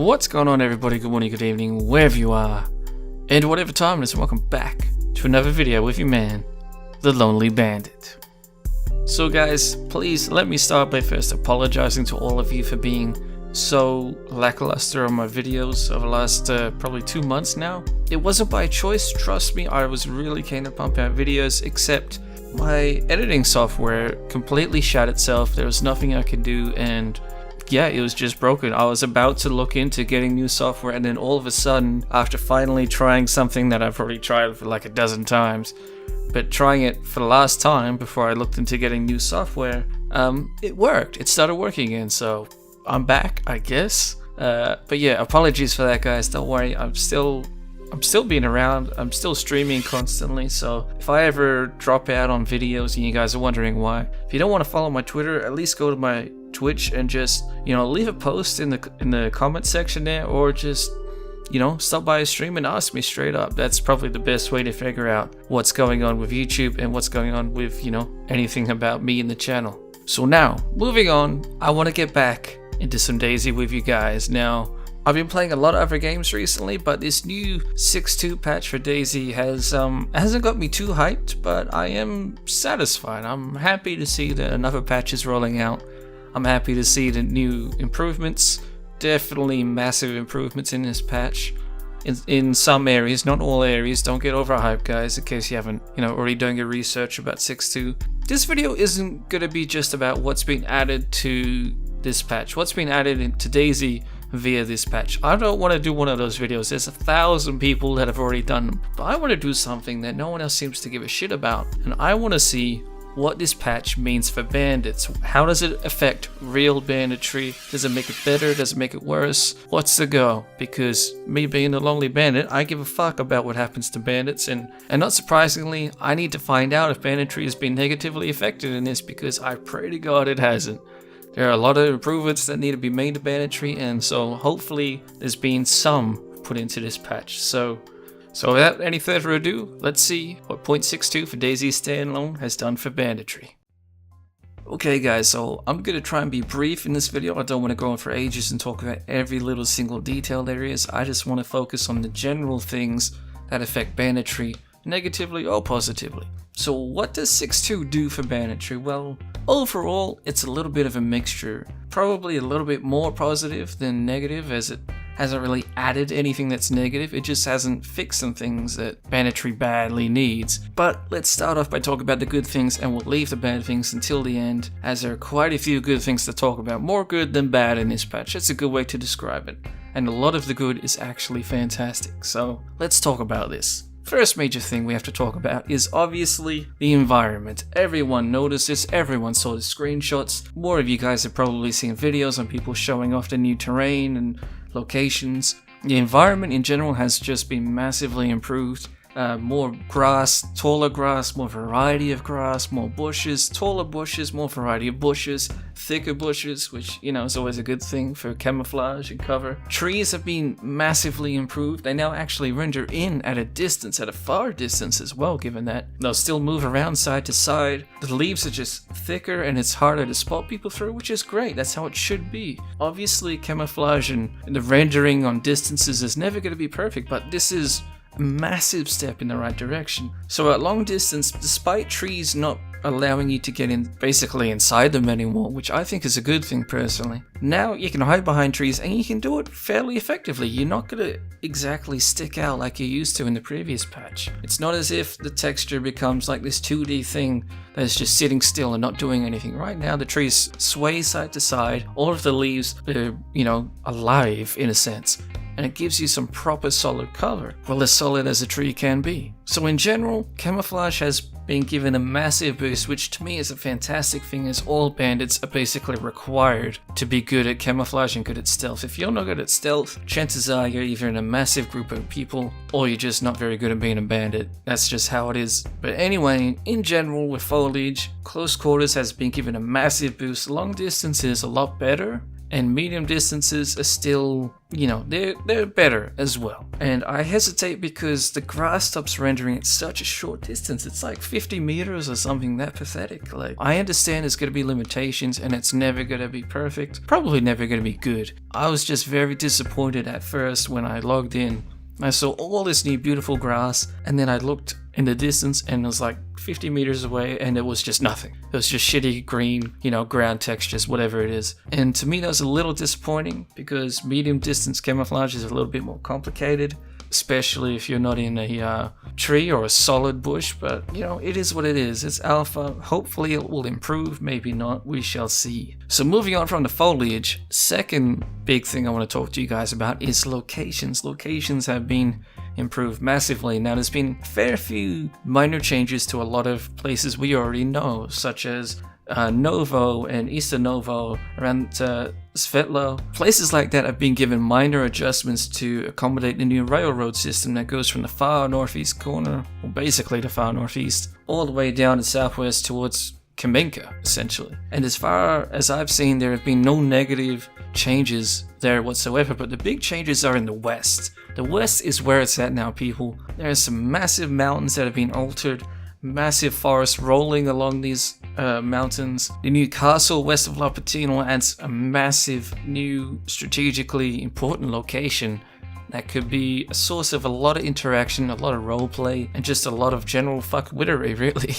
What's going on, everybody? Good morning, good evening, wherever you are, and whatever time it is, welcome back to another video with your man, The Lonely Bandit. So guys, please let me start by first apologizing to all of you for being so lackluster on my videos over the last probably 2 months now. It wasn't by choice, trust me. I was really keen to pump out videos, except my editing software completely shut itself. There was nothing I could do, and yeah, it was just broken. I was about to look into getting new software, and then all of a sudden, after finally trying something that I've already tried for like a dozen times, but trying it for the last time before I looked into getting new software, it worked. It started working again, so I'm back, I guess. But yeah, apologies for that, guys. Don't worry, I'm still being around. I'm still streaming constantly, so if I ever drop out on videos and you guys are wondering why, if you don't want to follow my Twitter, at least go to my Twitch and just, leave a post in the comment section there, or just, stop by a stream and ask me straight up. That's probably the best way to figure out what's going on with YouTube and what's going on with, anything about me and the channel. So now, moving on, I want to get back into some DayZ with you guys. Now, I've been playing a lot of other games recently, but this new 6.2 patch for DayZ hasn't got me too hyped, but I am satisfied. I'm happy to see that another patch is rolling out. I'm happy to see the new improvements. Definitely massive improvements in this patch. In some areas, not all areas. Don't get overhyped, guys, in case you haven't, already done your research about 6.2. This video isn't going to be just about what's been added to this patch, what's been added into DayZ via this patch. I don't want to do one of those videos. There's 1,000 people that have already done them, but I want to do something that no one else seems to give a shit about, and I want to see what this patch means for bandits. How does it affect real banditry? Does it make it better? Does it make it worse? What's the go? Because me being the lonely bandit, I give a fuck about what happens to bandits, and not surprisingly, I need to find out if banditry has been negatively affected in this, because I pray to God it hasn't. There are a lot of improvements that need to be made to banditry, and so hopefully there's been some put into this patch. So without any further ado, let's see what 0.62 for DayZ Standalone has done for banditry. Okay guys, so I'm going to try and be brief in this video. I don't want to go on for ages and talk about every little single detail there is. I just want to focus on the general things that affect banditry, negatively or positively. So what does 6.2 do for banditry? Well, overall, it's a little bit of a mixture. Probably a little bit more positive than negative, as it hasn't really added anything that's negative. It just hasn't fixed some things that banditry badly needs. But let's start off by talking about the good things, and we'll leave the bad things until the end, as there are quite a few good things to talk about. More good than bad in this patch. That's a good way to describe it. And a lot of the good is actually fantastic. So let's talk about this. First major thing we have to talk about is obviously the environment. Everyone noticed this, everyone saw the screenshots. More of you guys have probably seen videos on people showing off the new terrain and locations. The environment in general has just been massively improved. More grass, taller grass, more variety of grass, more bushes, taller bushes, more variety of bushes, thicker bushes, which, is always a good thing for camouflage and cover. Trees have been massively improved. They now actually render in at a distance, at a far distance as well, given that they'll still move around side to side. The leaves are just thicker and it's harder to spot people through, which is great. That's how it should be. Obviously, camouflage and the rendering on distances is never going to be perfect, but this is massive step in the right direction. So at long distance, despite trees not allowing you to get in basically inside them anymore, which I think is a good thing personally, now you can hide behind trees and you can do it fairly effectively. You're not going to exactly stick out like you used to in the previous patch. It's not as if the texture becomes like this 2D thing that's just sitting still and not doing anything. Right now the trees sway side to side, all of the leaves are, alive in a sense, and it gives you some proper solid cover. Well, as solid as a tree can be. So in general, camouflage has been given a massive boost, which to me is a fantastic thing, as all bandits are basically required to be good at camouflage and good at stealth. If you're not good at stealth, chances are you're either in a massive group of people or you're just not very good at being a bandit. That's just how it is. But anyway, in general with foliage, close quarters has been given a massive boost. Long distance is a lot better. and medium distances are still, you know, they're better as well. And I hesitate because the grass stops rendering at such a short distance. It's like 50 meters or something that pathetic. Like, I understand there's going to be limitations and it's never going to be perfect, probably never going to be good. I was just very disappointed at first when I logged in. I saw all this new beautiful grass, and then I looked in the distance and it was like 50 meters away and it was just nothing. It was just shitty green, you know, ground textures, whatever it is. And to me that was a little disappointing because medium distance camouflage is a little bit more complicated, especially if you're not in a tree or a solid bush, but you know, it is what it is. It's alpha. Hopefully it will improve, maybe not, we shall see. So moving on from the foliage, second big thing I want to talk to you guys about is locations. Locations have been improved massively. Now there's been a fair few minor changes to a lot of places we already know, such as Novo and Eastern Novo, around Svetlo. Places like that have been given minor adjustments to accommodate the new railroad system that goes from the far northeast corner, well basically the far northeast, all the way down to southwest towards Kamenka, essentially. And as far as I've seen, there have been no negative changes there whatsoever, but the big changes are in the west. The west is where it's at now, people. There are some massive mountains that have been altered, massive forests rolling along these mountains. The new castle west of Lapatino adds a massive new strategically important location that could be a source of a lot of interaction, a lot of roleplay, and just a lot of general fuckwittery, really.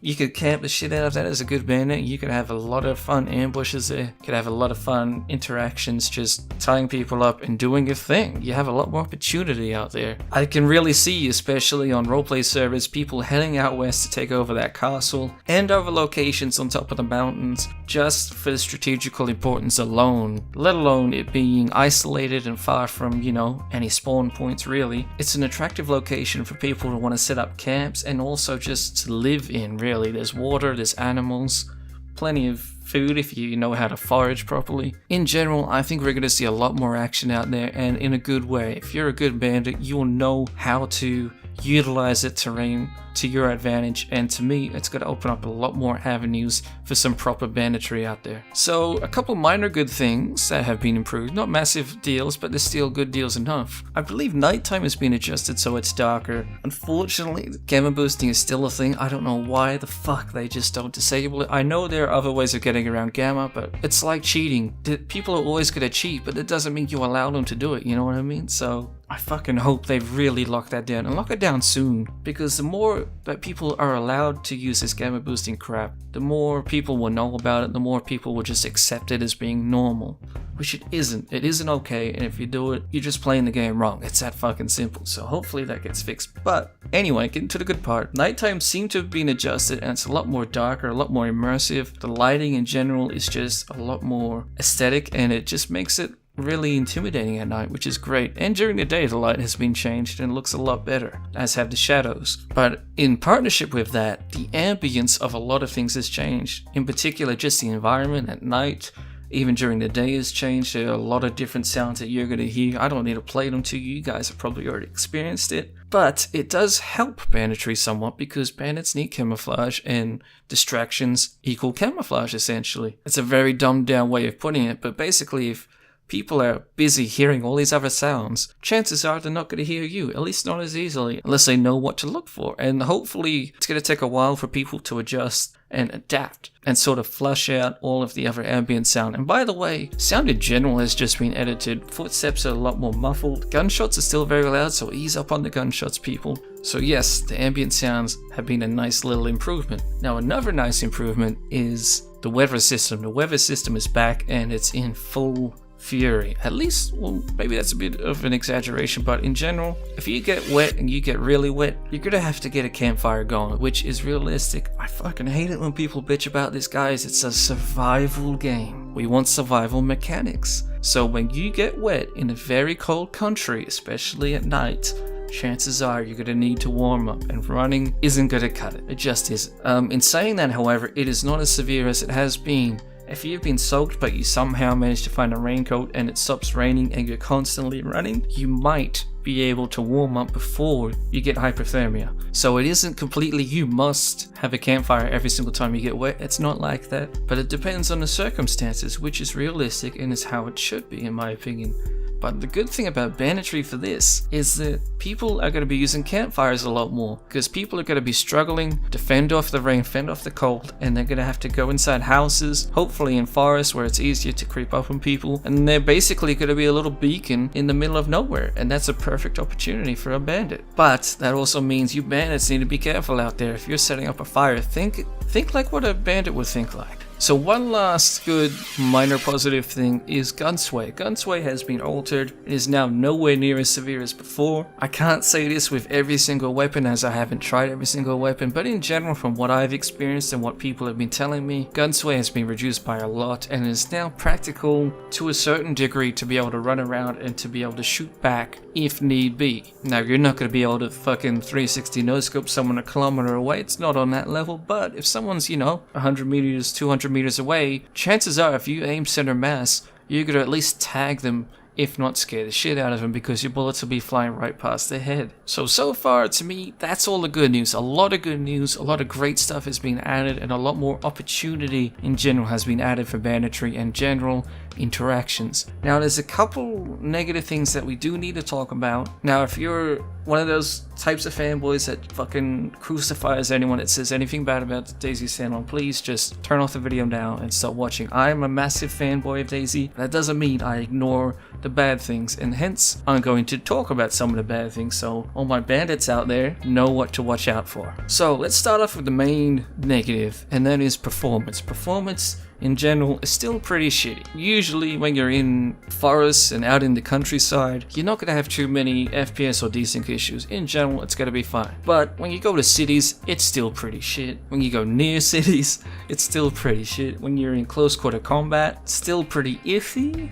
You could camp the shit out of that as a good bandit. You could have a lot of fun ambushes there. You could have a lot of fun interactions, just tying people up and doing your thing. You have a lot more opportunity out there. I can really see, especially on roleplay servers, people heading out west to take over that castle and other locations on top of the mountains just for the strategical importance alone, let alone it being isolated and far from, you know, any spawn points really. It's an attractive location for people to want to set up camps and also just to live in, really. There's water, there's animals, plenty of food if you know how to forage properly. In general, I think we're going to see a lot more action out there, and in a good way. If you're a good bandit, you'll know how to utilize the terrain to your advantage, and to me it's going to open up a lot more avenues for some proper banditry out there. So a couple minor good things that have been improved, not massive deals, but they're still good deals enough. I believe nighttime has been adjusted so it's darker. Unfortunately, gamma boosting is still a thing. I don't know why the fuck they just don't disable it. I know there are other ways of getting around gamma, but it's like cheating. People are always going to cheat, but that doesn't mean you allow them to do it, you know what I mean? So I fucking hope they really lock that down, and lock it down soon, because the more that people are allowed to use this gamma boosting crap, the more people will know about it, the more people will just accept it as being normal, which it isn't. It isn't okay, and if you do it, you're just playing the game wrong. It's that fucking simple, so hopefully that gets fixed. But anyway, getting to the good part, nighttime seemed to have been adjusted, and it's a lot more darker, a lot more immersive. The lighting in general is just a lot more aesthetic, and it just makes it really intimidating at night, which is great. And during the day the light has been changed and looks a lot better, as have the shadows. But in partnership with that, the ambience of a lot of things has changed. In particular, just the environment at night, even during the day, has changed. There are a lot of different sounds that you're going to hear. I don't need to play them to you. You guys have probably already experienced it. But it does help banditry somewhat, because bandits need camouflage and distractions equal camouflage, essentially. It's a very dumbed down way of putting it, but basically if people are busy hearing all these other sounds, chances are they're not going to hear you, at least not as easily, unless they know what to look for. And hopefully it's going to take a while for people to adjust and adapt and sort of flush out all of the other ambient sound. And by the way, sound in general has just been edited. Footsteps are a lot more muffled. Gunshots are still very loud, so ease up on the gunshots, people. So yes, the ambient sounds have been a nice little improvement. Now another nice improvement is the weather system. The weather system is back and it's in full fury. At least, well, maybe that's a bit of an exaggeration, but in general, if you get wet and you get really wet, you're gonna have to get a campfire going, which is realistic. I fucking hate it when people bitch about this, guys. It's a survival game. We want survival mechanics. So when you get wet in a very cold country, especially at night, chances are you're going to need to warm up, and running isn't going to cut it. It just isn't. In saying that, however, it is not as severe as it has been. If you've been soaked but you somehow manage to find a raincoat and it stops raining and you're constantly running, you might be able to warm up before you get hypothermia. So it isn't completely you must have a campfire every single time you get wet. It's not like that, but it depends on the circumstances, which is realistic and is how it should be in my opinion. But the good thing about Banditry for this is that people are going to be using campfires a lot more, because people are going to be struggling to fend off the rain, fend off the cold, and they're going to have to go inside houses, hopefully in forests where it's easier to creep up on people, and they're basically going to be a little beacon in the middle of nowhere, and that's a perfect opportunity for a bandit. But that also means you bandits need to be careful out there. If you're setting up a fire, think like what a bandit would think like. So one last good minor positive thing is gun sway. Gun sway has been altered. It is now nowhere near as severe as before. I can't say this with every single weapon as I haven't tried every single weapon, but in general from what I've experienced and what people have been telling me, gun sway has been reduced by a lot and is now practical to a certain degree to be able to run around and to be able to shoot back if need be. Now you're not going to be able to fucking 360 no-scope someone a kilometer away, it's not on that level, but if someone's, 100 meters, 200 meters away, chances are if you aim center mass, you're going to at least tag them, if not scare the shit out of them, because your bullets will be flying right past their head. So far to me, that's all the good news. A lot of good news, a lot of great stuff has been added, and a lot more opportunity in general has been added for banditry and general interactions. Now there's a couple negative things that we do need to talk about. Now if you're one of those types of fanboys that fucking crucifies anyone that says anything bad about DayZ Standalone, please just turn off the video now and stop watching. I'm a massive fanboy of DayZ. That doesn't mean I ignore the bad things, and hence I'm going to talk about some of the bad things so all my bandits out there know what to watch out for. So let's start off with the main negative, and that is performance. Performance in general is still pretty shitty. Usually when you're in forests and out in the countryside, you're not going to have too many FPS or desync issues. In general, it's going to be fine. But when you go to cities, it's still pretty shit. When you go near cities, it's still pretty shit. When you're in close quarter combat, still pretty iffy.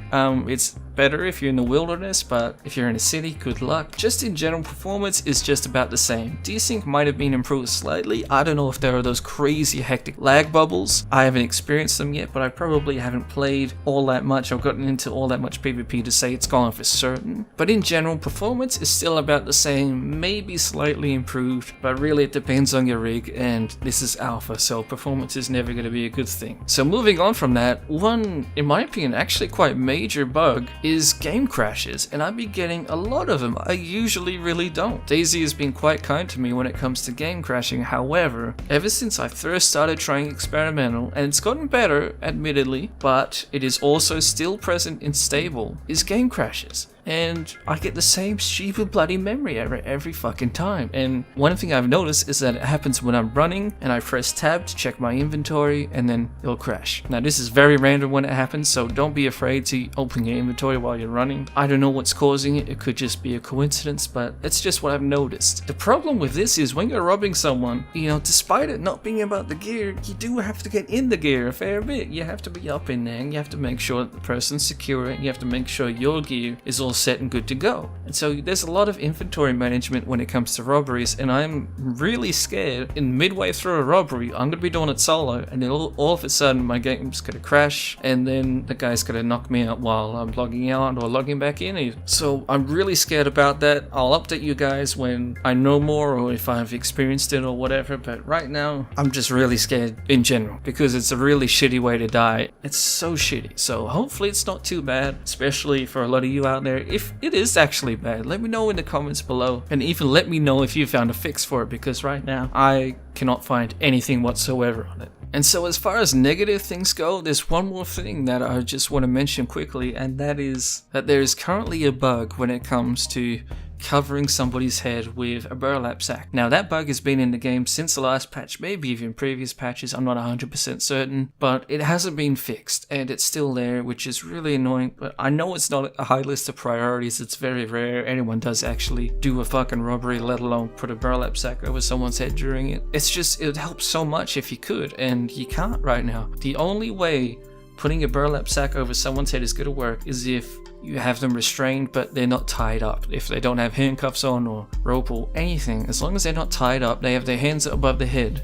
It's better if you're in the wilderness, but if you're in a city, good luck. Just in general, performance is just about the same. Desync might have been improved slightly. I don't know if there are those crazy hectic lag bubbles. I haven't experienced them yet, but I probably haven't played all that much or gotten into all that much PvP to say it's gone for certain. But in general, performance is still about the same, maybe slightly improved, but really it depends on your rig, and this is alpha, so performance is never going to be a good thing. So moving on from that, one, in my opinion, actually quite major bug is game crashes, and I've been getting a lot of them. I usually really don't. DayZ has been quite kind to me when it comes to game crashing. However, ever since I first started trying experimental, and it's gotten better admittedly, but it is also still present in stable, is game crashes. And I get the same stupid bloody memory error every fucking time. And one thing I've noticed is that it happens when I'm running and I press tab to check my inventory, and then it'll crash. Now this is very random when it happens, so don't be afraid to open your inventory while you're running. I don't know what's causing it. It could just be a coincidence, but it's just what I've noticed. The problem with this is when you're robbing someone, despite it not being about the gear, you do have to get in the gear a fair bit. You have to be up in there, and you have to make sure that the person's secure, and you have to make sure your gear is all set and good to go. And so there's a lot of inventory management when it comes to robberies, and I'm really scared in midway through a robbery I'm gonna be doing it solo, and then all of a sudden my game's gonna crash, and then the guy's gonna knock me out while I'm logging out or logging back in. So I'm really scared about that. I'll update you guys when I know more or if I've experienced it or whatever, but right now I'm just really scared in general because it's a really shitty way to die. It's so shitty. So hopefully it's not too bad, especially for a lot of you out there. If it is actually bad, let me know in the comments below, and even let me know if you found a fix for it, because right now I cannot find anything whatsoever on it. And so as far as negative things go, there's one more thing that I just want to mention quickly, and that is that there is currently a bug when it comes to covering somebody's head with a burlap sack. Now that bug has been in the game since the last patch, maybe even previous patches, I'm not 100% certain, but it hasn't been fixed and it's still there, which is really annoying. But I know it's not a high list of priorities. It's very rare anyone does actually do a fucking robbery, let alone put a burlap sack over someone's head during it. It's just, it would help so much if you could, and you can't right now. The only way putting a burlap sack over someone's head is going to work is if you have them restrained but they're not tied up. If they don't have handcuffs on or rope or anything, as long as they're not tied up, they have their hands above their head,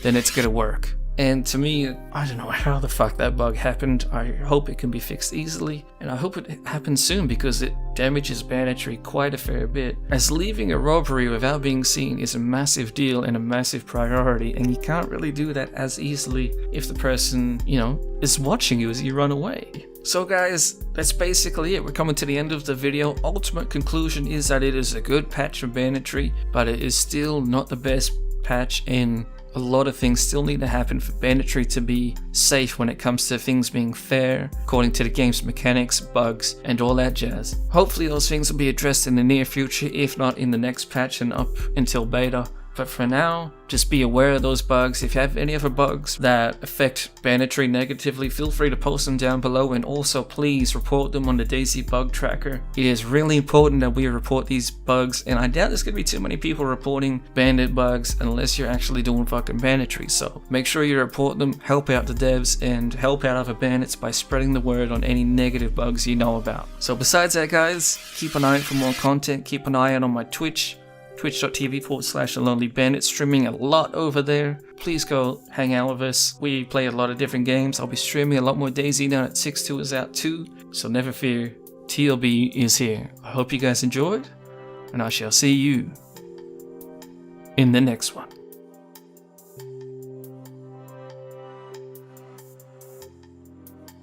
then it's going to work. And to me, I don't know how the fuck that bug happened. I hope it can be fixed easily, and I hope it happens soon because it damages Banditry quite a fair bit. As leaving a robbery without being seen is a massive deal and a massive priority, and you can't really do that as easily if the person, you know, is watching you as you run away. So guys, that's basically it. We're coming to the end of the video. Ultimate conclusion is that it is a good patch for Banditry, but it is still not the best patch, and a lot of things still need to happen for Banditry to be safe when it comes to things being fair, according to the game's mechanics, bugs, and all that jazz. Hopefully those things will be addressed in the near future, if not in the next patch and up until beta. But for now, just be aware of those bugs. If you have any other bugs that affect Banditry negatively, feel free to post them down below, and also please report them on the DayZ bug tracker. It is really important that we report these bugs, and I doubt there's gonna be too many people reporting bandit bugs unless you're actually doing fucking Banditry. So make sure you report them, help out the devs, and help out other bandits by spreading the word on any negative bugs you know about. So besides that guys, keep an eye out for more content, keep an eye out on my Twitch. Twitch.tv/TheLonelyBandit, streaming a lot over there. Please go hang out with us. We play a lot of different games. I'll be streaming a lot more DayZ now that 6.2 is out too, so never fear, TLB is here. I hope you guys enjoyed, and I shall see you in the next one.